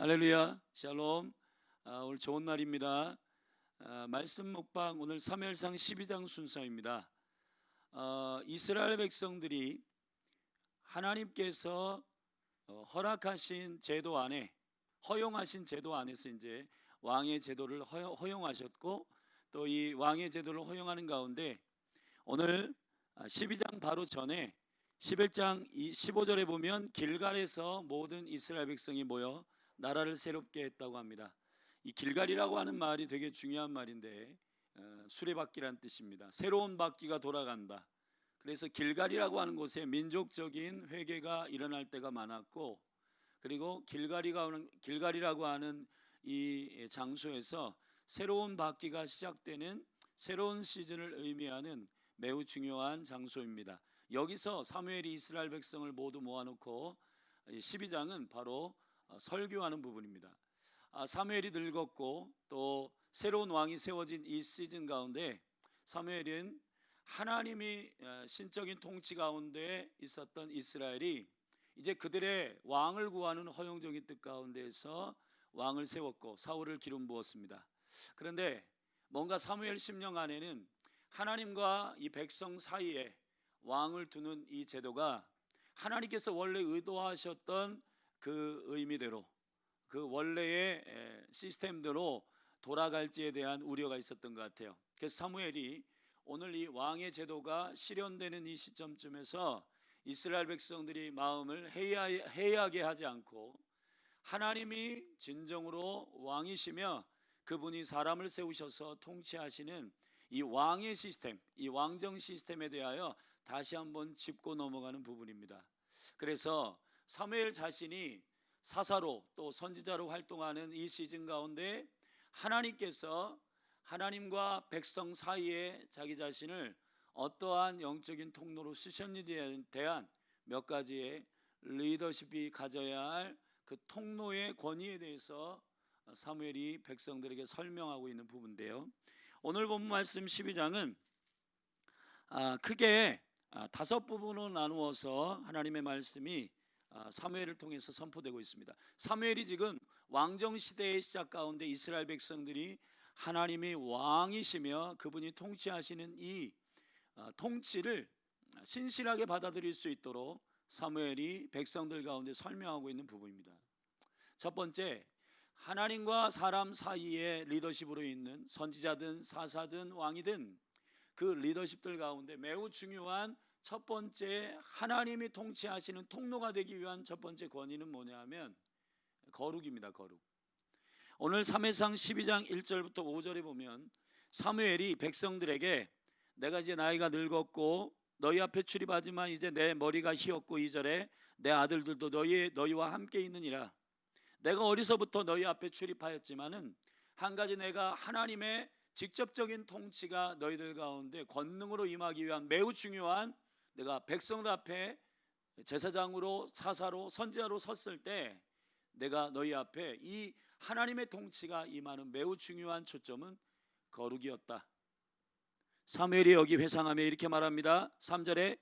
할렐루야, 샬롬. 오늘 좋은 날입니다. 말씀 먹방 오늘 사무엘상 12장 순서입니다. 이스라엘 백성들이 하나님께서 허락하신 제도 안에, 허용하신 제도 안에서 이제 왕의 제도를 허용하셨고, 또 이 왕의 제도를 허용하는 가운데 오늘 12장 바로 전에 11장 15절에 보면 길갈에서 모든 이스라엘 백성이 모여 나라를 새롭게 했다고 합니다. 이 길갈이라고 하는 말이 되게 중요한 말인데 수레바퀴란 뜻입니다. 새로운 바퀴가 돌아간다. 그래서 길갈이라고 하는 곳에 민족적인 회개가 일어날 때가 많았고, 그리고 길갈이라고 하는 이 장소에서 새로운 바퀴가 시작되는 새로운 시즌을 의미하는 매우 중요한 장소입니다. 여기서 사무엘이 이스라엘 백성을 모두 모아놓고 12장은 바로 설교하는 부분입니다. 사무엘이 늙었고 또 새로운 왕이 세워진 이 시즌 가운데 사무엘은 하나님이 신적인 통치 가운데 있었던 이스라엘이 이제 그들의 왕을 구하는 허용적인 뜻 가운데에서 왕을 세웠고 사울을 기름 부었습니다. 그런데 뭔가 사무엘 10년 안에는 하나님과 이 백성 사이에 왕을 두는 이 제도가 하나님께서 원래 의도하셨던 그 의미대로, 그 원래의 시스템대로 돌아갈지에 대한 우려가 있었던 것 같아요. 그래서 사무엘이 오늘 이 왕의 제도가 실현되는 이 시점쯤에서 이스라엘 백성들이 마음을 해이하게 하지 않고 하나님이 진정으로 왕이시며 그분이 사람을 세우셔서 통치하시는 이 왕의 시스템, 이 왕정 시스템에 대하여 다시 한번 짚고 넘어가는 부분입니다. 그래서 사무엘 자신이 사사로 또 선지자로 활동하는 이 시즌 가운데 하나님께서 하나님과 백성 사이에 자기 자신을 어떠한 영적인 통로로 쓰셨는지에 대한 몇 가지의 리더십이 가져야 할 그 통로의 권위에 대해서 사무엘이 백성들에게 설명하고 있는 부분인데요. 오늘 본 말씀 12장은 크게 다섯 부분으로 나누어서 하나님의 말씀이 사무엘을 통해서 선포되고 있습니다. 사무엘이 지금 왕정 시대의 시작 가운데 이스라엘 백성들이 하나님이 왕이시며 그분이 통치하시는 이 통치를 신실하게 받아들일 수 있도록 사무엘이 백성들 가운데 설명하고 있는 부분입니다. 첫 번째, 하나님과 사람 사이의 리더십으로 있는 선지자든 사사든 왕이든 그 리더십들 가운데 매우 중요한 첫 번째 하나님이 통치하시는 통로가 되기 위한 첫 번째 권위는 뭐냐 하면 거룩입니다. 거룩. 오늘 사무엘상 12장 1절부터 5절에 보면 사무엘이 백성들에게 내가 이제 나이가 늙었고 너희 앞에 출입하지만 이제 내 머리가 희었고 2절에 내 아들들도 너희와 함께 있느니라. 내가 어려서부터 너희 앞에 출입하였지만은 한 가지 내가 하나님의 직접적인 통치가 너희들 가운데 권능으로 임하기 위한 매우 중요한 내가 백성들 앞에 제사장으로 사사로 선지자로 섰을 때 내가 너희 앞에 이 하나님의 통치가 임하는 매우 중요한 초점은 거룩이었다. 사무엘이 여기 회상하며 이렇게 말합니다. 3절에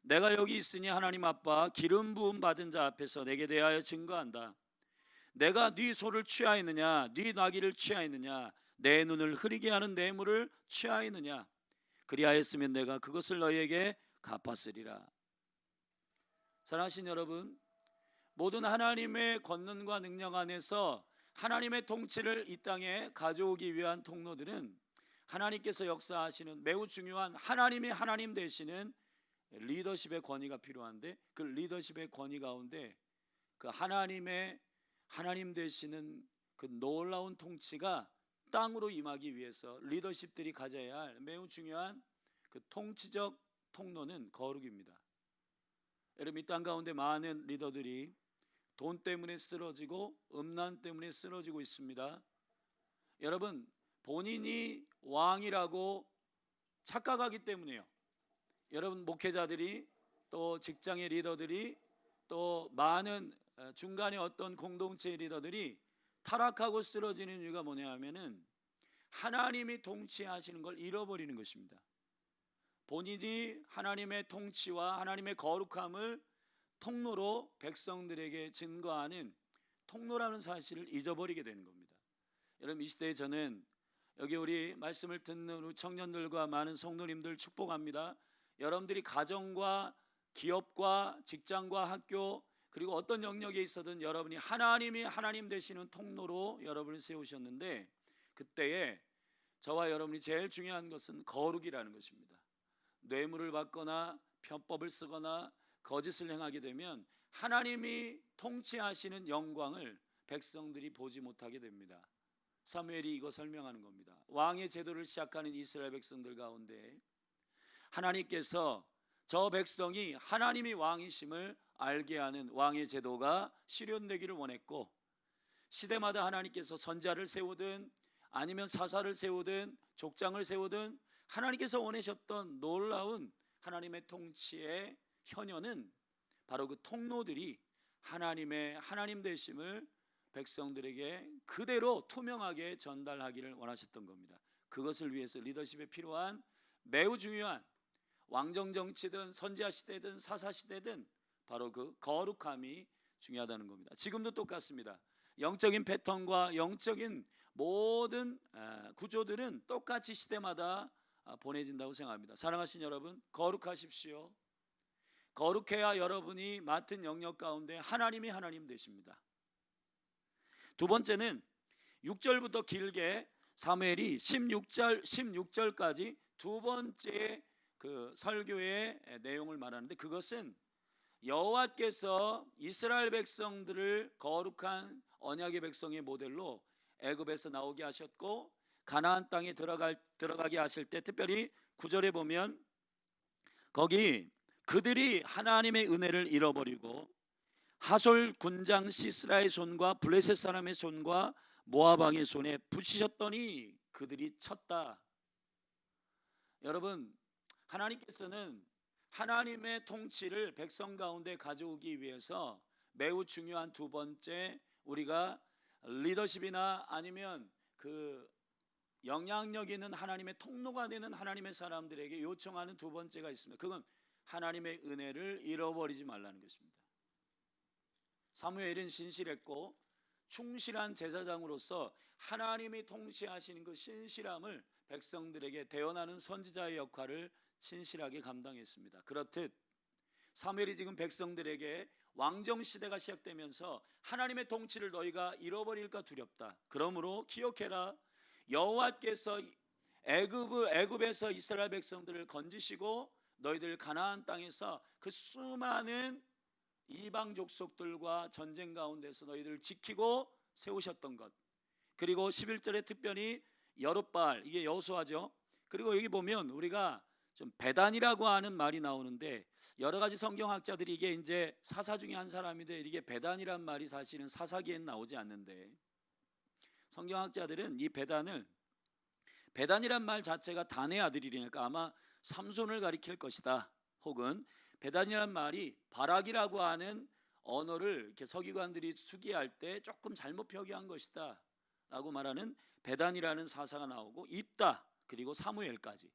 내가 여기 있으니 하나님 아빠 기름 부음 받은 자 앞에서 내게 대하여 증거한다. 내가 네 소를 취하였느냐 네 나귀를 취하였느냐 내 눈을 흐리게 하는 뇌물을 취하였느냐 그리하였으면 내가 그것을 너희에게 갚았으리라. 사랑하신 여러분, 모든 하나님의 권능과 능력 안에서 하나님의 통치를 이 땅에 가져오기 위한 통로들은 하나님께서 역사하시는 매우 중요한 하나님이 하나님 되시는 리더십의 권위가 필요한데 그 리더십의 권위 가운데 그 하나님 되시는 그 놀라운 통치가 땅으로 임하기 위해서 리더십들이 가져야 할 매우 중요한 그 통치적 통로는 거룩입니다. 여러분, 이 땅 가운데 많은 리더들이 돈 때문에 쓰러지고 음란 때문에 쓰러지고 있습니다. 여러분, 본인이 왕이라고 착각하기 때문에요. 여러분, 목회자들이 또 직장의 리더들이 또 많은 중간에 어떤 공동체 리더들이 타락하고 쓰러지는 이유가 뭐냐 하면은 하나님이 통치하시는 걸 잃어버리는 것입니다. 본인이 하나님의 통치와 하나님의 거룩함을 통로로 백성들에게 증거하는 통로라는 사실을 잊어버리게 되는 겁니다. 여러분, 이 시대에 저는 여기 우리 말씀을 듣는 우리 청년들과 많은 성도님들 축복합니다. 여러분들이 가정과 기업과 직장과 학교 그리고 어떤 영역에 있어든 여러분이 하나님이 하나님 되시는 통로로 여러분을 세우셨는데, 그때에 저와 여러분이 제일 중요한 것은 거룩이라는 것입니다. 뇌물을 받거나 편법을 쓰거나 거짓을 행하게 되면 하나님이 통치하시는 영광을 백성들이 보지 못하게 됩니다. 사무엘이 이거 설명하는 겁니다. 왕의 제도를 시작하는 이스라엘 백성들 가운데 하나님께서 저 백성이 하나님이 왕이심을 알게 하는 왕의 제도가 실현되기를 원했고, 시대마다 하나님께서 선지자를 세우든 아니면 사사를 세우든 족장을 세우든 하나님께서 원하셨던 놀라운 하나님의 통치의 현현은 바로 그 통로들이 하나님의 하나님 되심을 백성들에게 그대로 투명하게 전달하기를 원하셨던 겁니다. 그것을 위해서 리더십에 필요한 매우 중요한 왕정 정치든 선지자 시대든 사사 시대든 바로 그 거룩함이 중요하다는 겁니다. 지금도 똑같습니다. 영적인 패턴과 영적인 모든 구조들은 똑같이 시대마다 보내진다고 생각합니다. 사랑하신 여러분, 거룩하십시오. 거룩해야 여러분이 맡은 영역 가운데 하나님이 하나님 되십니다. 두 번째는 6절부터 길게 사무엘이 16절까지 두 번째 그 설교의 내용을 말하는데, 그것은 여호와께서 이스라엘 백성들을 거룩한 언약의 백성의 모델로 애굽에서 나오게 하셨고 가나안 땅에 들어가게 하실 때, 특별히 9절에 보면 거기 그들이 하나님의 은혜를 잃어버리고 하솔 군장 시스라의 손과 블레셋 사람의 손과 모압 왕의 손에 붙이셨더니 그들이 쳤다. 여러분, 하나님께서는 하나님의 통치를 백성 가운데 가져오기 위해서 매우 중요한 두 번째, 우리가 리더십이나 아니면 그 영향력 있는 하나님의 통로가 되는 하나님의 사람들에게 요청하는 두 번째가 있습니다. 그건 하나님의 은혜를 잃어버리지 말라는 것입니다. 사무엘은 신실했고 충실한 제사장으로서 하나님이 통치하시는 그 신실함을 백성들에게 대언하는 선지자의 역할을 신실하게 감당했습니다. 그렇듯 사무엘이 지금 백성들에게 왕정 시대가 시작되면서 하나님의 통치를 너희가 잃어버릴까 두렵다. 그러므로 기억해라. 여호와께서 애굽에서 이스라엘 백성들을 건지시고 너희들 가나안 땅에서 그 수많은 이방 족속들과 전쟁 가운데서 너희들을 지키고 세우셨던 것, 그리고 11절에 특별히 여룻바알, 이게 여호수아죠. 그리고 여기 보면 우리가 좀 베단이라고 하는 말이 나오는데, 여러 가지 성경학자들이 이게 이제 사사 중에 한 사람인데 이게 베단이란 말이 사실은 사사기에는 나오지 않는데, 성경학자들은 이 베단이란 말 자체가 단의 아들이니까 아마 삼손을 가리킬 것이다, 혹은 베단이란 말이 바락이라고 하는 언어를 이렇게 서기관들이 수기할 때 조금 잘못 표기한 것이다 라고 말하는 베단이라는 사사가 나오고, 입다, 그리고 사무엘까지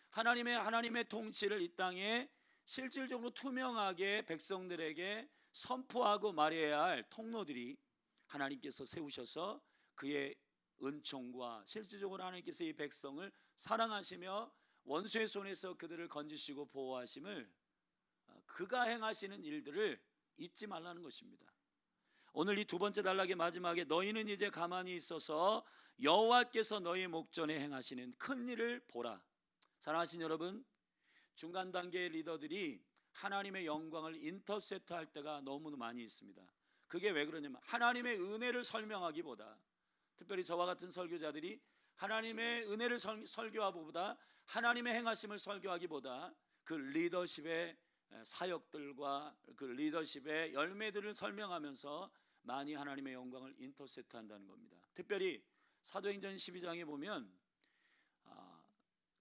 하나님의 통치를 이 땅에 실질적으로 투명하게 백성들에게 선포하고 말해야 할 통로들이 하나님께서 세우셔서 그의 은총과 실질적으로 하나님께서 이 백성을 사랑하시며 원수의 손에서 그들을 건지시고 보호하심을, 그가 행하시는 일들을 잊지 말라는 것입니다. 오늘 이 두 번째 단락의 마지막에 너희는 이제 가만히 있어서 여호와께서 너희 목전에 행하시는 큰 일을 보라. 사랑하신 여러분, 중간 단계의 리더들이 하나님의 영광을 인터셉트할 때가 너무 많이 있습니다. 그게 왜 그러냐면 하나님의 은혜를 설명하기보다, 특별히 저와 같은 설교자들이 하나님의 은혜를 설교하기보다 하나님의 행하심을 설교하기보다 그 리더십의 사역들과 그 리더십의 열매들을 설명하면서 많이 하나님의 영광을 인터셉트한다는 겁니다. 특별히 사도행전 12장에 보면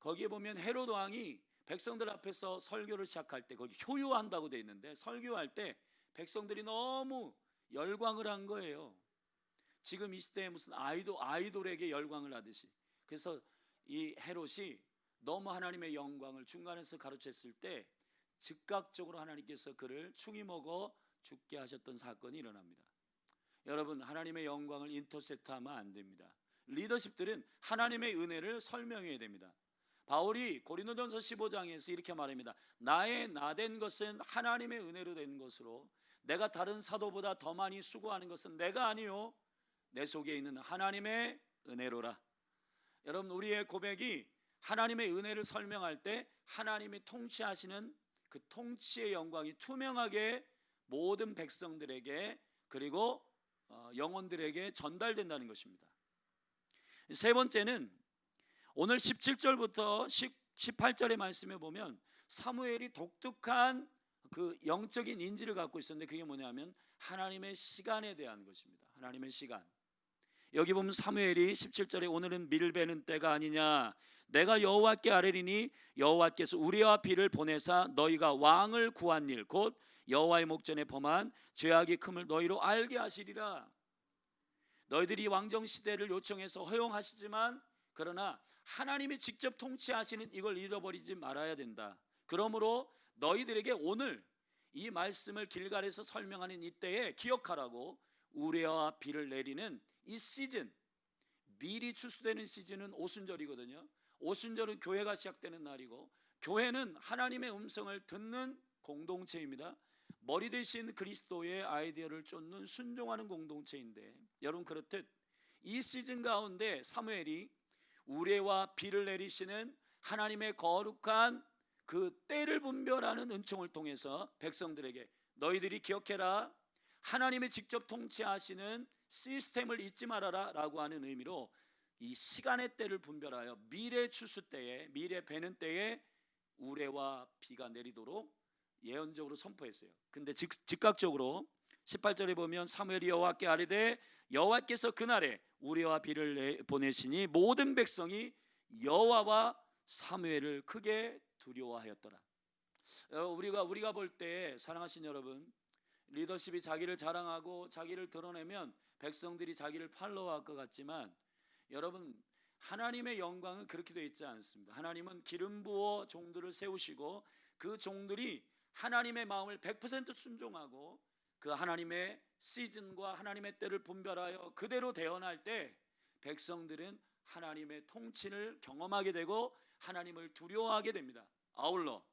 거기에 보면 헤롯 왕이 백성들 앞에서 설교를 시작할 때 거기 효요한다고 되어 있는데, 설교할 때 백성들이 너무 열광을 한 거예요. 지금 이 시대에 무슨 아이돌에게 열광을 하듯이. 그래서 이 헤롯이 너무 하나님의 영광을 중간에서 가로챘을 때 즉각적으로 하나님께서 그를 충이 먹어 죽게 하셨던 사건이 일어납니다. 여러분, 하나님의 영광을 인터셉트하면 안 됩니다. 리더십들은 하나님의 은혜를 설명해야 됩니다. 바울이 고린도전서 15장에서 이렇게 말합니다. 나의 나된 것은 하나님의 은혜로 된 것으로 내가 다른 사도보다 더 많이 수고하는 것은 내가 아니요 내 속에 있는 하나님의 은혜로라. 여러분, 우리의 고백이 하나님의 은혜를 설명할 때 하나님이 통치하시는 그 통치의 영광이 투명하게 모든 백성들에게 그리고 영혼들에게 전달된다는 것입니다. 세 번째는 오늘 17절부터 18절의 말씀에 보면 사무엘이 독특한 그 영적인 인지를 갖고 있었는데 그게 뭐냐면 하나님의 시간에 대한 것입니다. 하나님의 시간. 여기 보면 사무엘이 17절에 오늘은 밀 베는 때가 아니냐, 내가 여호와께 아뢰리니 여호와께서 우리와 비를 보내사 너희가 왕을 구한 일 곧 여호와의 목전에 범한 죄악이 큼을 너희로 알게 하시리라. 너희들이 왕정 시대를 요청해서 허용하시지만 그러나 하나님이 직접 통치하시는 이걸 잃어버리지 말아야 된다. 그러므로 너희들에게 오늘 이 말씀을 길갈에서 설명하는 이때에 기억하라고 우레와 비를 내리는 이 시즌, 밀이 추수되는 시즌은 오순절이거든요. 오순절은 교회가 시작되는 날이고 교회는 하나님의 음성을 듣는 공동체입니다. 머리 대신 그리스도의 아이디어를 쫓는 순종하는 공동체인데 여러분, 그렇듯 이 시즌 가운데 사무엘이 우레와 비를 내리시는 하나님의 거룩한 그 때를 분별하는 은총을 통해서 백성들에게 너희들이 기억해라, 하나님이 직접 통치하시는 시스템을 잊지 말아라 라고 하는 의미로 이 시간의 때를 분별하여 미래 추수 때에, 미래 베는 때에 우레와 비가 내리도록 예언적으로 선포했어요. 근데 즉각적으로 18절에 보면 사무엘이 여호와께 아뢰되 여호와께서 그날에 우레와 비를 보내시니 모든 백성이 여호와와 사무엘을 크게 두려워하였더라. 우리가 볼 때 사랑하신 여러분, 리더십이 자기를 자랑하고 자기를 드러내면 백성들이 자기를 팔로우할 것 같지만 여러분, 하나님의 영광은 그렇게 되어 있지 않습니다. 하나님은 기름 부어 종들을 세우시고 그 종들이 하나님의 마음을 100% 순종하고 그 하나님의 시즌과 하나님의 때를 분별하여 그대로 대언할 때 백성들은 하나님의 통치를 경험하게 되고 하나님을 두려워하게 됩니다. 아울러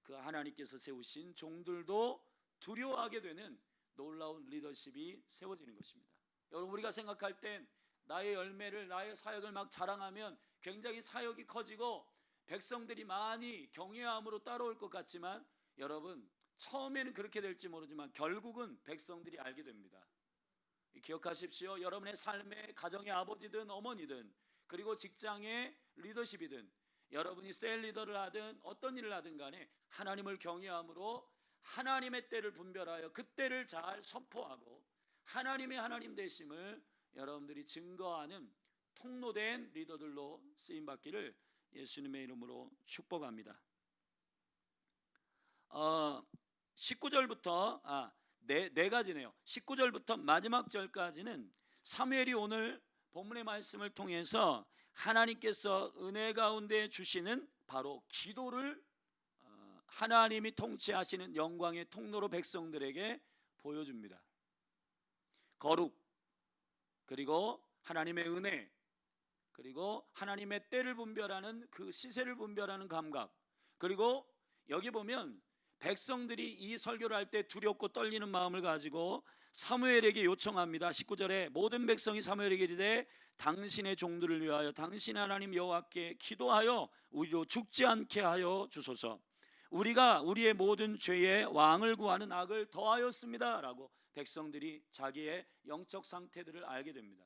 그 하나님께서 세우신 종들도 두려워하게 되는 놀라운 리더십이 세워지는 것입니다. 여러분, 우리가 생각할 땐 나의 열매를, 나의 사역을 막 자랑하면 굉장히 사역이 커지고 백성들이 많이 경외함으로 따라올 것 같지만 여러분, 처음에는 그렇게 될지 모르지만 결국은 백성들이 알게 됩니다. 기억하십시오. 여러분의 삶의 가정의 아버지든 어머니든 그리고 직장의 리더십이든 여러분이 셀 리더를 하든 어떤 일을 하든 간에 하나님을 경외함으로 하나님의 때를 분별하여 그 때를 잘 선포하고 하나님의 하나님 되심을 여러분들이 증거하는 통로된 리더들로 쓰임받기를 예수님의 이름으로 축복합니다. 19절부터 네 가지네요. 19절부터 마지막 절까지는 사무엘이 오늘 본문의 말씀을 통해서 하나님께서 은혜 가운데 주시는 바로 기도를 하나님이 통치하시는 영광의 통로로 백성들에게 보여줍니다. 거룩, 그리고 하나님의 은혜, 그리고 하나님의 때를 분별하는 그 시세를 분별하는 감각, 그리고 여기 보면 백성들이 이 설교를 할 때 두렵고 떨리는 마음을 가지고 사무엘에게 요청합니다. 19절에 모든 백성이 사무엘에게 이르되 당신의 종들을 위하여 당신 하나님 여호와께 기도하여 우리로 죽지 않게 하여 주소서. 우리가 우리의 모든 죄에 왕을 구하는 악을 더하였습니다 라고 백성들이 자기의 영적 상태들을 알게 됩니다.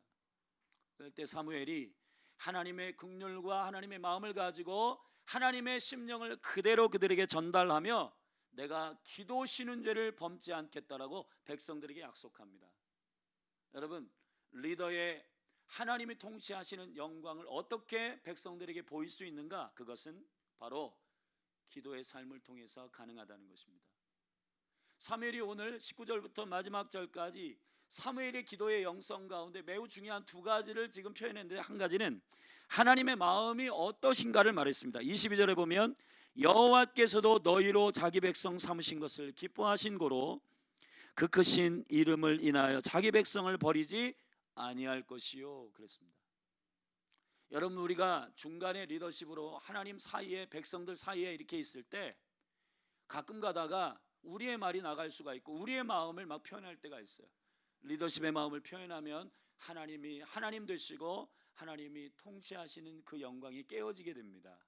그럴 때 사무엘이 하나님의 긍휼과 하나님의 마음을 가지고 하나님의 심령을 그대로 그들에게 전달하며 내가 기도 쉬는 죄를 범지 않겠다라고 백성들에게 약속합니다. 여러분, 리더의 하나님이 통치하시는 영광을 어떻게 백성들에게 보일 수 있는가? 그것은 바로 기도의 삶을 통해서 가능하다는 것입니다. 사무엘이 오늘 19절부터 마지막 절까지 사무엘의 기도의 영성 가운데 매우 중요한 두 가지를 지금 표현했는데 한 가지는 하나님의 마음이 어떠신가를 말했습니다. 22절에 보면 여호와께서도 너희로 자기 백성 삼으신 것을 기뻐하신 고로 그 크신 이름을 인하여 자기 백성을 버리지 아니할 것이요 그랬습니다. 여러분, 우리가 중간에 리더십으로 하나님 사이에, 백성들 사이에 이렇게 있을 때 가끔 가다가 우리의 말이 나갈 수가 있고 우리의 마음을 막 표현할 때가 있어요. 리더십의 마음을 표현하면 하나님이 하나님 되시고 하나님이 통치하시는 그 영광이 깨어지게 됩니다.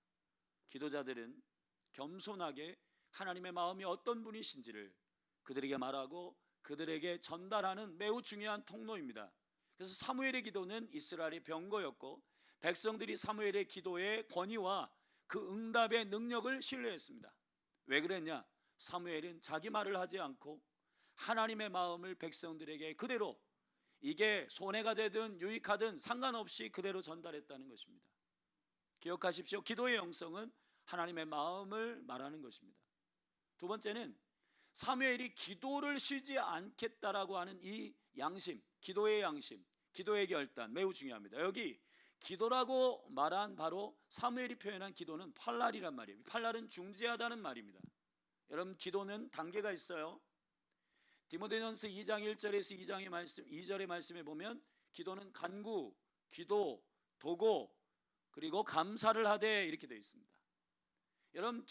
기도자들은 겸손하게 하나님의 마음이 어떤 분이신지를 그들에게 말하고 그들에게 전달하는 매우 중요한 통로입니다. 그래서 사무엘의 기도는 이스라엘의 병거였고 백성들이 사무엘의 기도의 권위와 그 응답의 능력을 신뢰했습니다. 왜 그랬냐? 사무엘은 자기 말을 하지 않고 하나님의 마음을 백성들에게 그대로, 이게 손해가 되든 유익하든 상관없이 그대로 전달했다는 것입니다. 기억하십시오. 기도의 영성은 하나님의 마음을 말하는 것입니다. 두 번째는 사무엘이 기도를 쉬지 않겠다라고 하는 이 양심, 기도의 양심, 기도의 결단 매우 중요합니다. 여기 기도라고 말한 바로 사무엘이 표현한 기도는 팔랄이란 말이에요. 팔랄은 중재하다는 말입니다. 여러분, 기도는 단계가 있어요. 디모데전서 2장 1절에서 2절의 말씀에 보면 기도는 간구, 기도, 도고, 그리고 감사를 하되 이렇게 되어 있습니다. 여러분,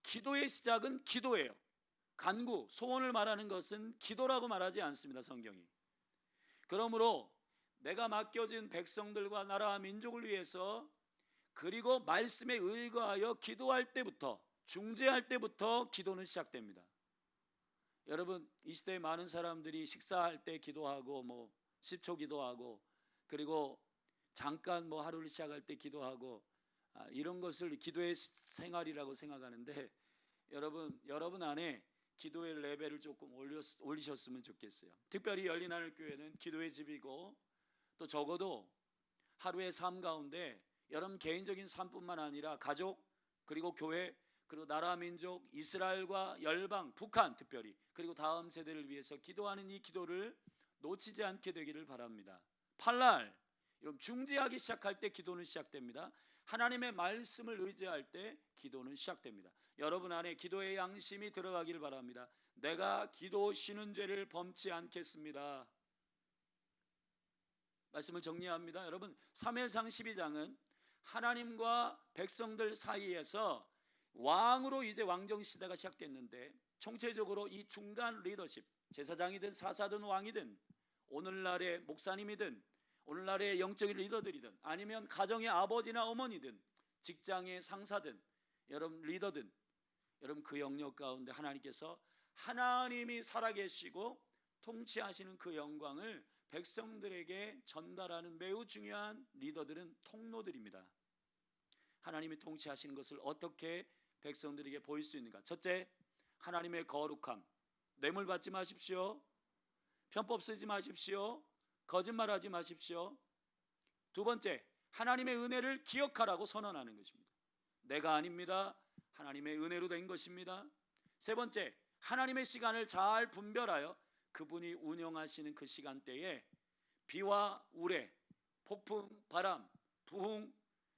기도의 시작은 기도예요. 간구, 소원을 말하는 것은 기도라고 말하지 않습니다, 성경이. 그러므로 내가 맡겨진 백성들과 나라와 민족을 위해서, 그리고 말씀에 의거하여 기도할 때부터, 중재할 때부터 기도는 시작됩니다. 여러분, 이 시대에 많은 사람들이 식사할 때 기도하고 10초 기도하고, 그리고 잠깐 하루를 시작할 때 기도하고, 이런 것을 기도의 생활이라고 생각하는데, 여러분 안에 기도의 레벨을 조금 올리셨으면 좋겠어요. 특별히 열린하늘교회는 기도의 집이고, 또 적어도 하루의 삶 가운데 여러분 개인적인 삶뿐만 아니라 가족, 그리고 교회, 그리고 나라 민족, 이스라엘과 열방, 북한 특별히, 그리고 다음 세대를 위해서 기도하는 이 기도를 놓치지 않게 되기를 바랍니다. 팔랄, 여러분 중재하기 시작할 때 기도는 시작됩니다. 하나님의 말씀을 의지할 때 기도는 시작됩니다. 여러분 안에 기도의 양심이 들어가길 바랍니다. 내가 기도 쉬는 죄를 범치 않겠습니다. 말씀을 정리합니다. 여러분, 사무엘상 12장은 하나님과 백성들 사이에서 왕으로 이제 왕정 시대가 시작됐는데, 총체적으로 이 중간 리더십, 제사장이든 사사든 왕이든 오늘날의 목사님이든 오늘날의 영적인 리더들이든 아니면 가정의 아버지나 어머니든 직장의 상사든 여러분 리더든, 여러분 그 영역 가운데 하나님께서 하나님이 살아계시고 통치하시는 그 영광을 백성들에게 전달하는 매우 중요한 리더들은 통로들입니다. 하나님이 통치하시는 것을 어떻게 백성들에게 보일 수 있는가? 첫째, 하나님의 거룩함. 뇌물 받지 마십시오. 편법 쓰지 마십시오. 거짓말하지 마십시오. 두 번째, 하나님의 은혜를 기억하라고 선언하는 것입니다. 내가 아닙니다. 하나님의 은혜로 된 것입니다. 세 번째, 하나님의 시간을 잘 분별하여 그분이 운영하시는 그 시간대에 비와 우레, 폭풍, 바람, 부흥,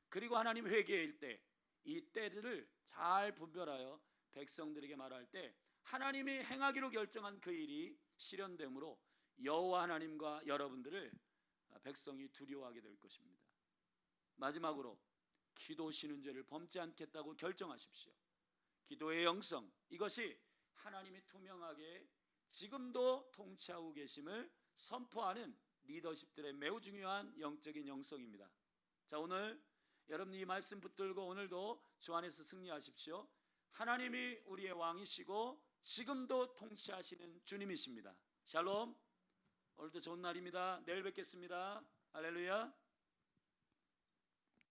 그리고 하나님 회개일 때, 이 때들을 잘 분별하여 백성들에게 말할 때 하나님이 행하기로 결정한 그 일이 실현되므로 여호와 하나님과 여러분들을 백성이 두려워하게 될 것입니다. 마지막으로 기도 쉬는 죄를 범치 않겠다고 결정하십시오. 기도의 영성, 이것이 하나님이 투명하게 지금도 통치하고 계심을 선포하는 리더십들의 매우 중요한 영적인 영성입니다. 자, 오늘 여러분 이 말씀 붙들고 오늘도 주 안에서 승리하십시오. 하나님이 우리의 왕이시고 지금도 통치하시는 주님이십니다. 샬롬. 오늘도 좋은 날입니다. 내일 뵙겠습니다. 할렐루야.